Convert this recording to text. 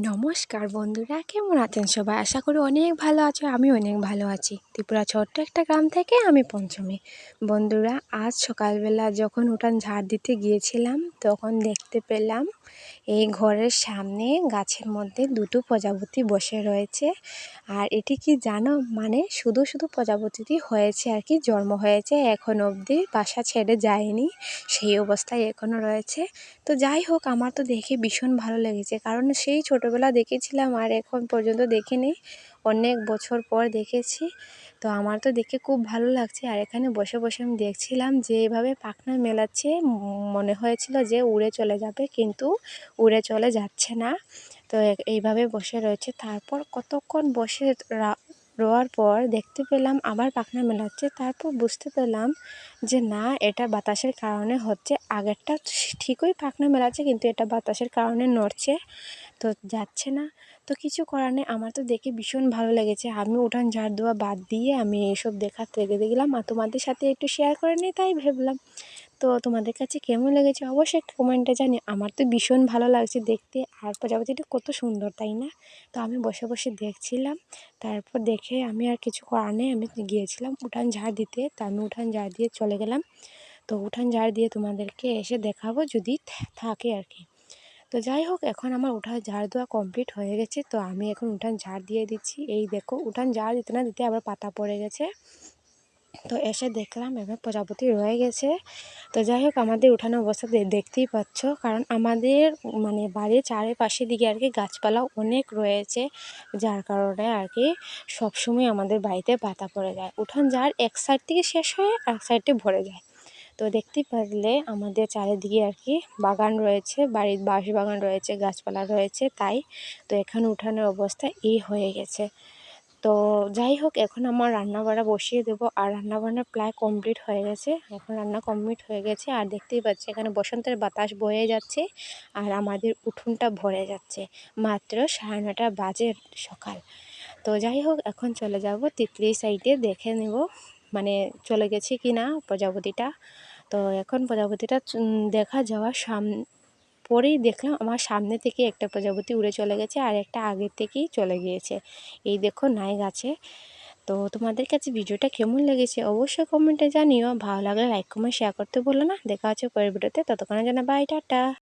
নমস্কার বন্ধুরা, কেমন আছেন সবাই? আশা করি অনেক ভালো আছো। আমি অনেক ভালো আছি। ত্রিপুরা ছোট্ট একটা গ্রাম থেকে আমি পঞ্চমী। বন্ধুরা, আজ সকালবেলা যখন উঠান ঝাড় দিতে গিয়েছিলাম তখন দেখতে পেলাম এই ঘরের সামনে গাছের মধ্যে দুটো প্রজাপতি বসে রয়েছে। আর এটি কি জানো, মানে শুধু শুধু প্রজাপতিটি হয়েছে আর কি, জন্ম হয়েছে, এখন অবধি বাসা ছেড়ে যায়নি, সেই অবস্থায় এখনও রয়েছে। তো যাই হোক, আমার তো দেখে ভীষণ ভালো লেগেছে, কারণ সেই ছোটোবেলা দেখেছিলাম আর এখন পর্যন্ত দেখিনি, অনেক বছর পর দেখেছি। তো আমার তো দেখে খুব ভালো লাগছে। আর এখানে বসে বসে আমি দেখছিলাম যে এভাবে পাখনা মেলাচ্ছে, মনে হয়েছিল যে উড়ে চলে যাবে, কিন্তু উড়ে চলে যাচ্ছে না। তো এইভাবে বসে রয়েছে। তারপর কতক্ষণ বসে রোয়ার পর দেখতে পেলাম আবার পাখনা মেলাচ্ছে। তারপর বুঝতে পেলাম যে না, এটা বাতাসের কারণে হচ্ছে। আগেরটা ঠিকই পাখনা মেলাচ্ছে, কিন্তু এটা বাতাসের কারণে নড়ছে, তো যাচ্ছে না। তো কিছু করার নেই। আমার তো দেখে ভীষণ ভালো লেগেছে। আমি উঠান ঝাড় দেওয়া বাদ দিয়ে আমি এইসব দেখার থেকে দেখলাম আর তোমাদের সাথে একটু শেয়ার করে নিই, তাই ভাবলাম। তো তোমাদের কাছে কেমন লেগেছে অবশ্যই একটা কমেন্টে জানি। আমার তো ভীষণ ভালো লাগছে দেখতে, আর প্রজাপতিটা কত সুন্দর, তাই না? তো আমি বসে বসে দেখছিলাম। তারপর দেখে আমি আর কিছু করার নেই, আমি গিয়েছিলাম উঠান ঝাড় দিতে। তো আমি উঠান ঝাড় দিয়ে চলে গেলাম। তো উঠান ঝাড় দিয়ে তোমাদেরকে এসে দেখাবো যদি থাকে আর কি। তো যাই হোক, এখন আমার উঠান ঝাড় দেওয়া কমপ্লিট হয়ে গেছে। তো আমি এখন উঠান ঝাড় দিয়ে দিচ্ছি। এই দেখো, উঠান ঝাড় দিতে না দিতে আবার পাতা পড়ে গেছে। তো এসে দেখলাম এবার প্রজাপতি রয়ে গেছে। তো যাই হোক, আমাদের উঠানের অবস্থা দেখতেই পাচ্ছ, কারণ আমাদের মানে বাড়ির চারিপাশে দিকে আর কি গাছপালা অনেক রয়েছে, যার কারণে আর কি সবসময় আমাদের বাড়িতে পাতা পড়ে যায়। উঠান যার এক সাইড থেকে শেষ হয়ে এক সাইডে ভরে যায়। তো দেখতে পারলে আমাদের চারিদিকে আর কি বাগান রয়েছে, বাড়ির বাঁশ বাগান রয়েছে, গাছপালা রয়েছে, তাই। তো এখানে উঠানের অবস্থা এই হয়ে গেছে। তো যাই হোক, এখন আমার রান্না বাড়া বসিয়ে দেবো। আর রান্না বান্না প্রায় কমপ্লিট হয়ে গেছে, এখন রান্না কমপ্লিট হয়ে গেছে। আর দেখতেই পাচ্ছি এখানে বসন্তের বাতাস বয়ে যাচ্ছে, আর আমাদের উঠোনটা ভরে যাচ্ছে। মাত্র 9:30 বাজে সকাল। তো যাই হোক, এখন চলে যাব তিতলি সাইডে, দেখে নেব মানে চলে গেছে কি না প্রজাপতিটা। তো এখন প্রজাপতিটা দেখা যাওয়ার পরেই দেখলাম আমার সামনে থেকে একটা প্রজাপতি উড়ে চলে গেছে, আর একটা আগের থেকেই চলে গিয়েছে। এই দেখো নাই গাছে। তো তোমাদের কাছে ভিডিওটা কেমন লেগেছে অবশ্যই কমেন্টে জানিও। ভালো লাগলে লাইক কমেন্ট শেয়ার করতে ভুলো না। দেখা হচ্ছে পরের ভিডিওতে, ততক্ষণের জন্য বাই, টাটা।